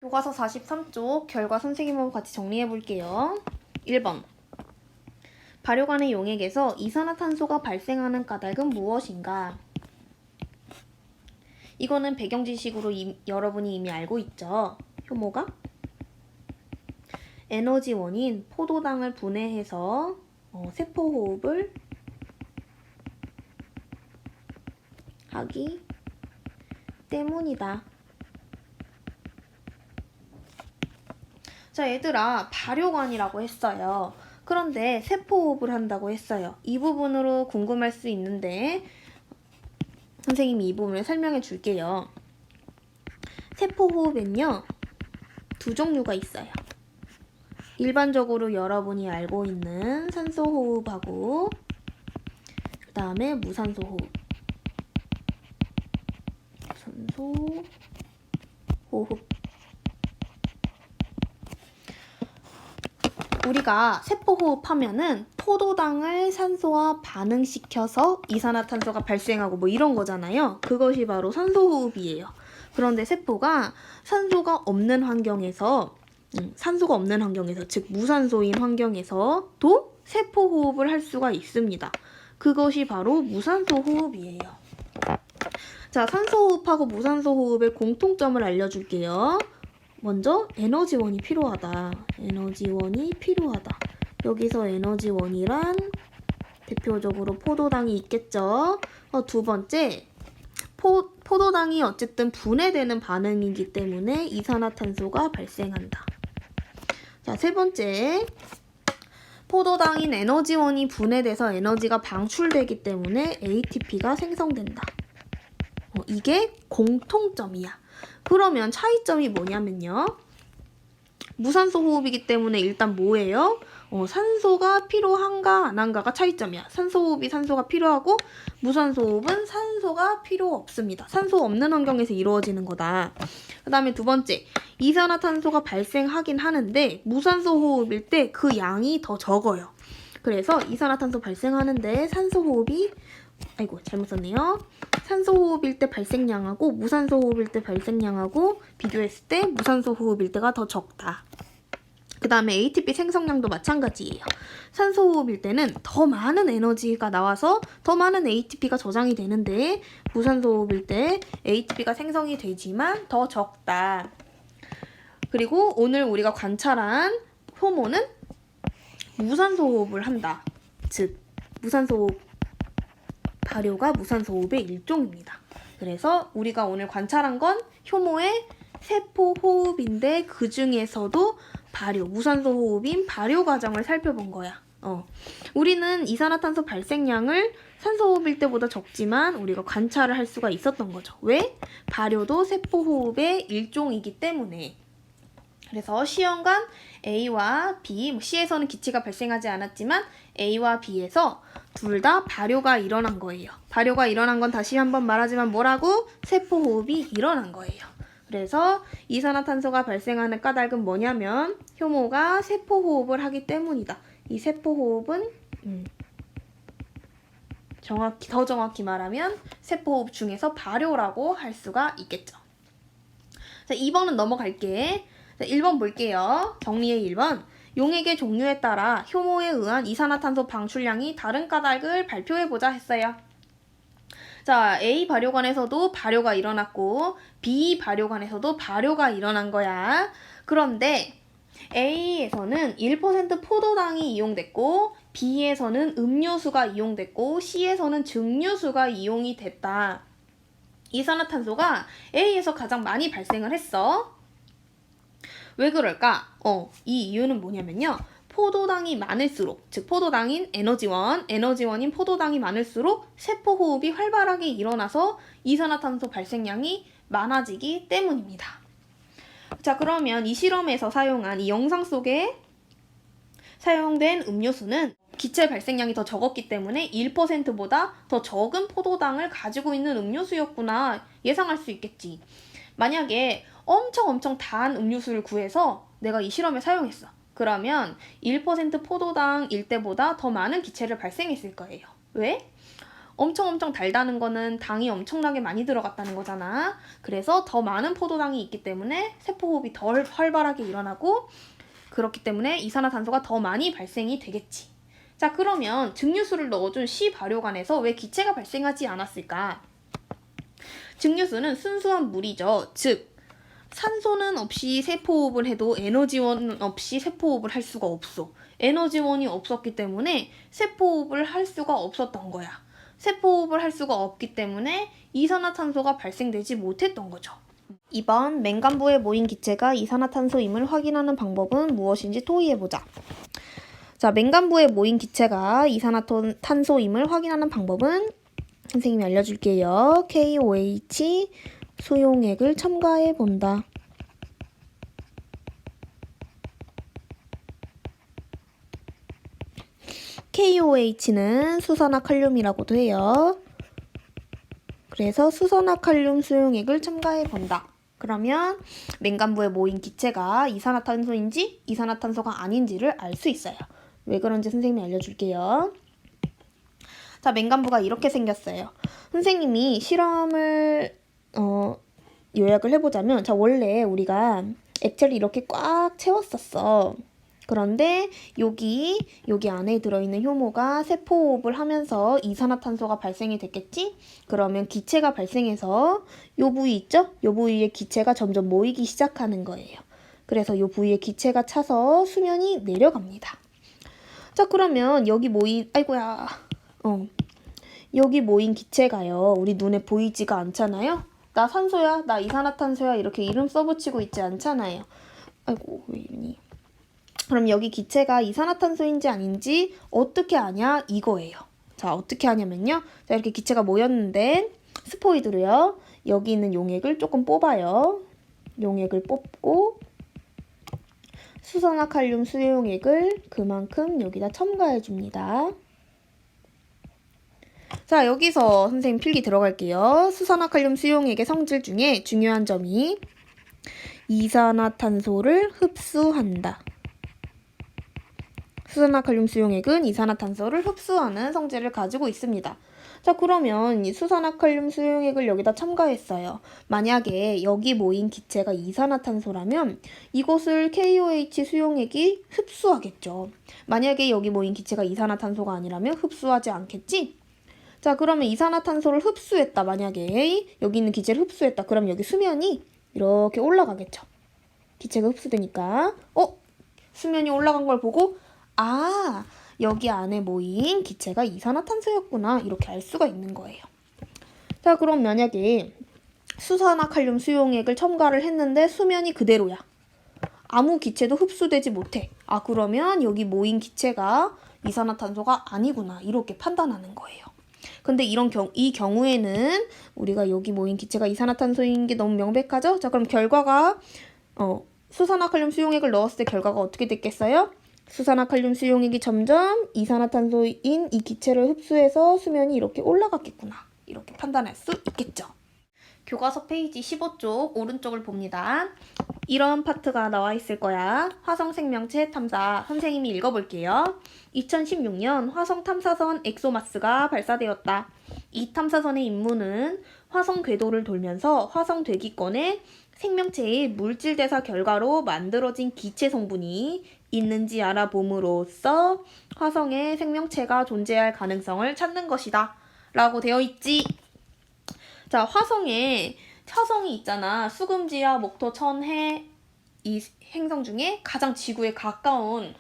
교과서 43쪽 결과 선생님하고 같이 정리해 볼게요. 1번. 발효관의 용액에서 이산화탄소가 발생하는 까닭은 무엇인가? 이거는 배경 지식으로 여러분이 이미 알고 있죠. 효모가 에너지원인 포도당을 분해해서 세포호흡을 하기 때문이다. 자, 얘들아, 발효관이라고 했어요. 그런데 세포호흡을 한다고 했어요. 이 부분으로 궁금할 수 있는데 선생님이 이 부분을 설명해 줄게요. 세포호흡엔요, 두 종류가 있어요. 일반적으로 여러분이 알고 있는 산소호흡하고 그 다음에 무산소호흡. 산소호흡. 우리가 세포호흡하면은 포도당을 산소와 반응시켜서 이산화탄소가 발생하고 뭐 이런 거잖아요. 그것이 바로 산소호흡이에요. 그런데 세포가 산소가 없는 환경에서 즉 무산소인 환경에서도 세포호흡을 할 수가 있습니다. 그것이 바로 무산소호흡이에요. 자, 산소호흡하고 무산소호흡의 공통점을 알려줄게요. 먼저 에너지원이 필요하다. 에너지원이 필요하다. 여기서 에너지원이란 대표적으로 포도당이 있겠죠. 두 번째, 포도당이 어쨌든 분해되는 반응이기 때문에 이산화탄소가 발생한다. 자, 세 번째, 포도당인 에너지원이 분해돼서 에너지가 방출되기 때문에 ATP가 생성된다. 이게 공통점이야. 그러면 차이점이 뭐냐면요. 무산소 호흡이기 때문에 일단 뭐예요? 산소가 필요한가 안 한가가 차이점이야. 산소 호흡이 산소가 필요하고 무산소 호흡은 산소가 필요 없습니다. 산소 없는 환경에서 이루어지는 거다. 그 다음에 두 번째, 이산화탄소가 발생하긴 하는데 무산소 호흡일 때 그 양이 더 적어요. 그래서 이산화탄소 발생하는데 산소 호흡이 잘못 썼네요. 산소 호흡일 때 발생량하고 무산소 호흡일 때 발생량하고 비교했을 때 무산소 호흡일 때가 더 적다. 그 다음에 ATP 생성량도 마찬가지예요. 산소 호흡일 때는 더 많은 에너지가 나와서 더 많은 ATP가 저장이 되는데 무산소 호흡일 때 ATP가 생성이 되지만 더 적다. 그리고 오늘 우리가 관찰한 효모는 무산소 호흡을 한다. 즉 무산소 호흡 발효가 무산소 호흡의 일종입니다. 그래서 우리가 오늘 관찰한 건 효모의 세포 호흡인데 그 중에서도 무산소 호흡인 발효 과정을 살펴본 거야. 우리는 이산화탄소 발생량을 산소 호흡일 때보다 적지만 우리가 관찰을 할 수가 있었던 거죠. 왜? 발효도 세포 호흡의 일종이기 때문에. 그래서 시험관 A와 B, C에서는 기체가 발생하지 않았지만 A와 B에서 둘 다 발효가 일어난 거예요. 발효가 일어난 건 다시 한번 말하지만 뭐라고? 세포호흡이 일어난 거예요. 그래서 이산화탄소가 발생하는 까닭은 뭐냐면 효모가 세포호흡을 하기 때문이다. 이 세포호흡은 더 정확히 말하면 세포호흡 중에서 발효라고 할 수가 있겠죠. 자, 2번은 넘어갈게. 자, 1번 볼게요. 정리의 1번. 용액의 종류에 따라 효모에 의한 이산화탄소 방출량이 다른 까닭을 발표해보자 했어요. 자, A 발효관에서도 발효가 일어났고 B 발효관에서도 발효가 일어난 거야. 그런데 A에서는 1% 포도당이 이용됐고 B에서는 음료수가 이용됐고 C에서는 증류수가 이용이 됐다. 이산화탄소가 A에서 가장 많이 발생을 했어. 왜 그럴까? 이 이유는 뭐냐면요. 포도당이 많을수록, 즉 포도당인 에너지원인 포도당이 많을수록 세포호흡이 활발하게 일어나서 이산화탄소 발생량이 많아지기 때문입니다. 자, 그러면 이 실험에서 사용한 이 영상 속에 사용된 음료수는 기체 발생량이 더 적었기 때문에 1%보다 더 적은 포도당을 가지고 있는 음료수였구나 예상할 수 있겠지. 만약에 엄청 단 음료수를 구해서 내가 이 실험에 사용했어. 그러면 1% 포도당일 때보다 더 많은 기체를 발생했을 거예요. 왜? 엄청 달다는 거는 당이 엄청나게 많이 들어갔다는 거잖아. 그래서 더 많은 포도당이 있기 때문에 세포호흡이 덜 활발하게 일어나고, 그렇기 때문에 이산화탄소가 더 많이 발생이 되겠지. 자, 그러면 증류수를 넣어준 시발효관에서 왜 기체가 발생하지 않았을까? 증류수는 순수한 물이죠. 즉 산소는 없이 세포호흡을 해도 에너지원 없이 세포호흡을 할 수가 없어. 에너지원이 없었기 때문에 세포호흡을 할 수가 없었던 거야. 세포호흡을 할 수가 없기 때문에 이산화탄소가 발생되지 못했던 거죠. 이번 맹간부에 모인 기체가 이산화탄소임을 확인하는 방법은 무엇인지 토의해보자. 자, 맹간부에 모인 기체가 이산화탄소임을 확인하는 방법은 선생님이 알려줄게요. KOH 수용액을 첨가해 본다. KOH는 수산화칼륨이라고도 해요. 그래서 수산화칼륨 수용액을 첨가해 본다. 그러면 맹간부에 모인 기체가 이산화탄소인지 이산화탄소가 아닌지를 알 수 있어요. 왜 그런지 선생님이 알려줄게요. 자, 맹간부가 이렇게 생겼어요. 선생님이 실험을 요약을 해보자면, 자, 원래 우리가 액체를 이렇게 꽉 채웠었어. 그런데 여기 안에 들어있는 효모가 세포호흡을 하면서 이산화탄소가 발생이 됐겠지? 그러면 기체가 발생해서 요 부위 있죠? 요 부위에 기체가 점점 모이기 시작하는 거예요. 그래서 요 부위에 기체가 차서 수면이 내려갑니다. 자, 그러면 여기 모인 여기 모인 기체가요, 우리 눈에 보이지가 않잖아요? 나 산소야, 나 이산화탄소야 이렇게 이름 써붙이고 있지 않잖아요. 아이고, 왜 이러니? 그럼 여기 기체가 이산화탄소인지 아닌지 어떻게 아냐? 이거예요. 자, 어떻게 하냐면요. 자, 이렇게 기체가 모였는데 스포이드로요. 여기 있는 용액을 조금 뽑아요. 용액을 뽑고 수산화칼륨 수용액을 그만큼 여기다 첨가해 줍니다. 자, 여기서 선생님 필기 들어갈게요. 수산화칼륨 수용액의 성질 중에 중요한 점이 이산화탄소를 흡수한다. 수산화칼륨 수용액은 이산화탄소를 흡수하는 성질을 가지고 있습니다. 자, 그러면 이 수산화칼륨 수용액을 여기다 첨가했어요. 만약에 여기 모인 기체가 이산화탄소라면 이것을 KOH 수용액이 흡수하겠죠. 만약에 여기 모인 기체가 이산화탄소가 아니라면 흡수하지 않겠지? 자, 그러면 이산화탄소를 흡수했다. 만약에 여기 있는 기체를 흡수했다. 그럼 여기 수면이 이렇게 올라가겠죠. 기체가 흡수되니까 수면이 올라간 걸 보고 여기 안에 모인 기체가 이산화탄소였구나. 이렇게 알 수가 있는 거예요. 자, 그럼 만약에 수산화칼륨 수용액을 첨가를 했는데 수면이 그대로야. 아무 기체도 흡수되지 못해. 그러면 여기 모인 기체가 이산화탄소가 아니구나. 이렇게 판단하는 거예요. 근데 이 경우에는 우리가 여기 모인 기체가 이산화탄소인 게 너무 명백하죠? 자, 그럼 결과가 수산화칼륨 수용액을 넣었을 때 결과가 어떻게 됐겠어요? 수산화칼륨 수용액이 점점 이산화탄소인 이 기체를 흡수해서 수면이 이렇게 올라갔겠구나. 이렇게 판단할 수 있겠죠. 교과서 페이지 15쪽 오른쪽을 봅니다. 이런 파트가 나와 있을 거야. 화성생명체 탐사. 선생님이 읽어볼게요. 2016년 화성 탐사선 엑소마스가 발사되었다. 이 탐사선의 임무는 화성 궤도를 돌면서 화성 대기권에 생명체의 물질 대사 결과로 만들어진 기체 성분이 있는지 알아봄으로써 화성에 생명체가 존재할 가능성을 찾는 것이다. 라고 되어 있지. 자, 화성이 있잖아. 수금지와 목토, 천해 이 행성 중에 가장 지구에 가까운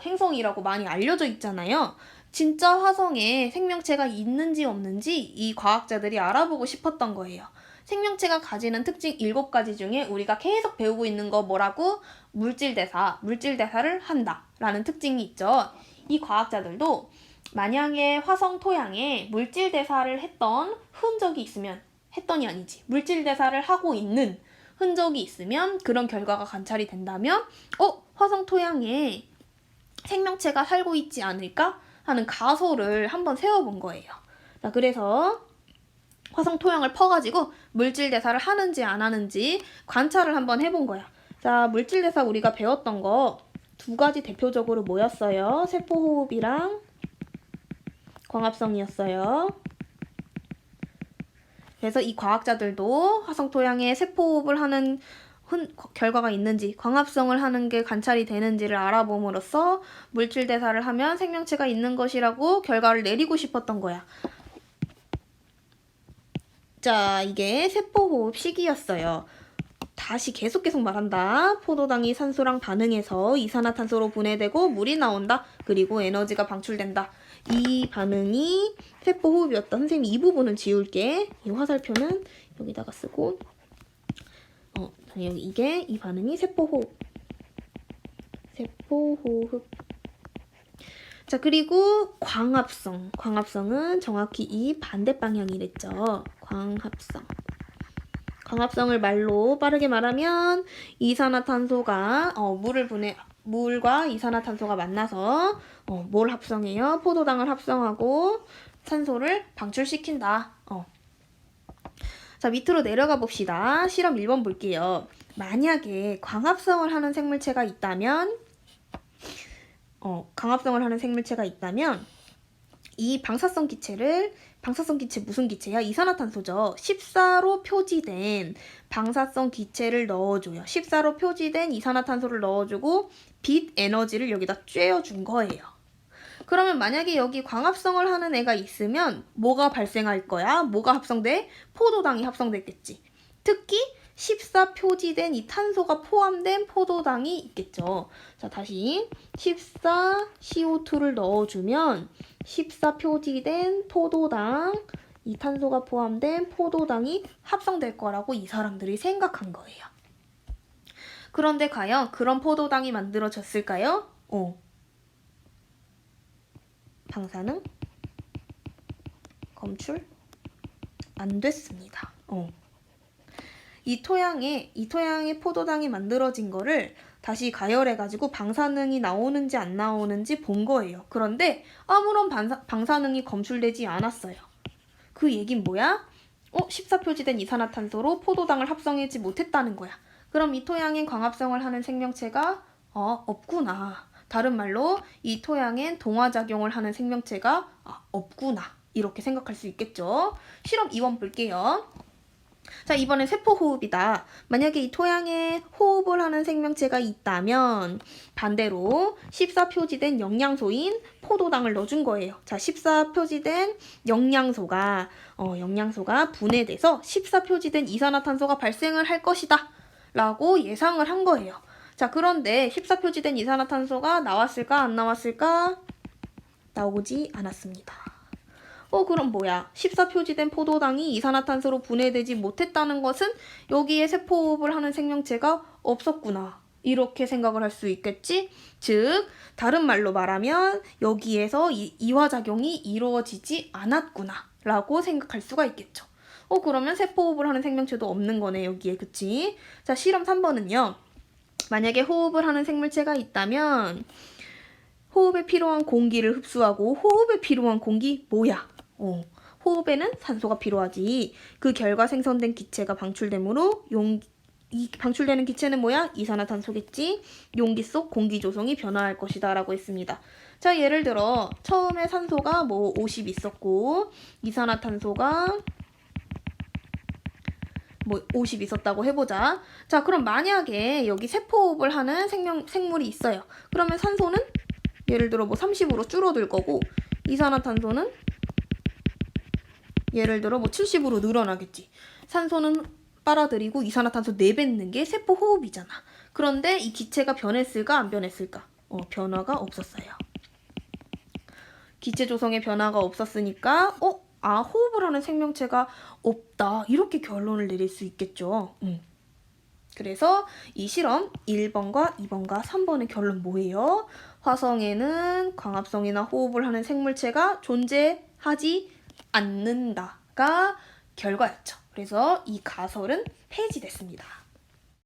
행성이라고 많이 알려져 있잖아요. 진짜 화성에 생명체가 있는지 없는지 이 과학자들이 알아보고 싶었던 거예요. 생명체가 가지는 특징 7가지 중에 우리가 계속 배우고 있는 거 뭐라고? 물질대사를 한다 라는 특징이 있죠. 이 과학자들도 만약에 화성 토양에 물질대사를 했던 흔적이 있으면, 물질대사를 하고 있는 흔적이 있으면, 그런 결과가 관찰이 된다면 화성 토양에 생명체가 살고 있지 않을까 하는 가설을 한번 세워본 거예요. 자, 그래서 화성 토양을 퍼가지고 물질대사를 하는지 안 하는지 관찰을 한번 해본 거야. 자, 물질대사 우리가 배웠던 거 2가지 대표적으로 뭐였어요? 세포호흡이랑 광합성이었어요. 그래서 이 과학자들도 화성 토양에 세포호흡을 하는 결과가 있는지, 광합성을 하는 게 관찰이 되는지를 알아봄으로써 물질 대사를 하면 생명체가 있는 것이라고 결과를 내리고 싶었던 거야. 자, 이게 세포호흡 시기였어요. 다시 계속 말한다. 포도당이 산소랑 반응해서 이산화탄소로 분해되고 물이 나온다. 그리고 에너지가 방출된다. 이 반응이 세포호흡이었다. 선생님 이 부분은 지울게. 이 화살표는 여기다가 쓰고 여기 이게 이 반응이 세포호흡. 세포호흡. 자, 그리고 광합성. 광합성은 정확히 이 반대 방향이랬죠. 광합성. 광합성을 말로 빠르게 말하면 이산화탄소가 물과 이산화탄소가 만나서 뭘 합성해요? 포도당을 합성하고 산소를 방출시킨다. 자, 밑으로 내려가 봅시다. 실험 1번 볼게요. 만약에 광합성을 하는 생물체가 있다면 이 방사성 기체 무슨 기체야? 이산화탄소죠. 14로 표지된 방사성 기체를 넣어줘요. 14로 표지된 이산화탄소를 넣어주고 빛 에너지를 여기다 쬐어준 거예요. 그러면 만약에 여기 광합성을 하는 애가 있으면 뭐가 발생할 거야? 뭐가 합성돼? 포도당이 합성됐겠지. 특히 14 표지된 이 탄소가 포함된 포도당이 있겠죠. 자, 다시 14 CO2를 넣어주면 14 표지된 포도당, 이 탄소가 포함된 포도당이 합성될 거라고 이 사람들이 생각한 거예요. 그런데 과연 그런 포도당이 만들어졌을까요? 방사능 검출 안 됐습니다. 이 토양에 포도당이 만들어진 거를 다시 가열해가지고 방사능이 나오는지 안 나오는지 본 거예요. 그런데 아무런 방사능이 검출되지 않았어요. 그 얘긴 뭐야? 14표지된 이산화탄소로 포도당을 합성하지 못했다는 거야. 그럼 이 토양엔 광합성을 하는 생명체가 없구나. 다른 말로 이 토양엔 동화작용을 하는 생명체가 없구나. 이렇게 생각할 수 있겠죠. 실험 2번 볼게요. 자, 이번엔 세포호흡이다. 만약에 이 토양에 호흡을 하는 생명체가 있다면 반대로 14표지된 영양소인 포도당을 넣어준 거예요. 자, 14표지된 영양소가 분해돼서 14표지된 이산화탄소가 발생을 할 것이다 라고 예상을 한 거예요. 자, 그런데 14표지된 이산화탄소가 나왔을까 안 나왔을까? 나오지 않았습니다. 그럼 뭐야? 14표지된 포도당이 이산화탄소로 분해되지 못했다는 것은 여기에 세포호흡을 하는 생명체가 없었구나. 이렇게 생각을 할 수 있겠지? 즉, 다른 말로 말하면 여기에서 이화작용이 이루어지지 않았구나 라고 생각할 수가 있겠죠. 그러면 세포호흡을 하는 생명체도 없는 거네, 여기에. 그치? 자, 실험 3번은요. 만약에 호흡을 하는 생물체가 있다면 호흡에 필요한 공기를 흡수하고 호흡에 필요한 공기 뭐야? 호흡에는 산소가 필요하지. 그 결과 생성된 기체가 방출되므로 이 방출되는 기체는 뭐야? 이산화탄소겠지. 용기 속 공기 조성이 변화할 것이다 라고 했습니다. 자, 예를 들어 처음에 산소가 50 있었고 이산화탄소가 50 있었다고 해보자. 자, 그럼 만약에 여기 세포호흡을 하는 생물이 있어요. 그러면 산소는 예를 들어 30으로 줄어들 거고 이산화탄소는 예를 들어 70으로 늘어나겠지. 산소는 빨아들이고 이산화탄소 내뱉는 게 세포호흡이잖아. 그런데 이 기체가 변했을까 안 변했을까? 변화가 없었어요. 기체 조성에 변화가 없었으니까 호흡을 하는 생명체가 없다. 이렇게 결론을 내릴 수 있겠죠. 그래서 이 실험 1번과 2번과 3번의 결론 뭐예요? 화성에는 광합성이나 호흡을 하는 생물체가 존재하지 않는다가 결과였죠. 그래서 이 가설은 폐지됐습니다.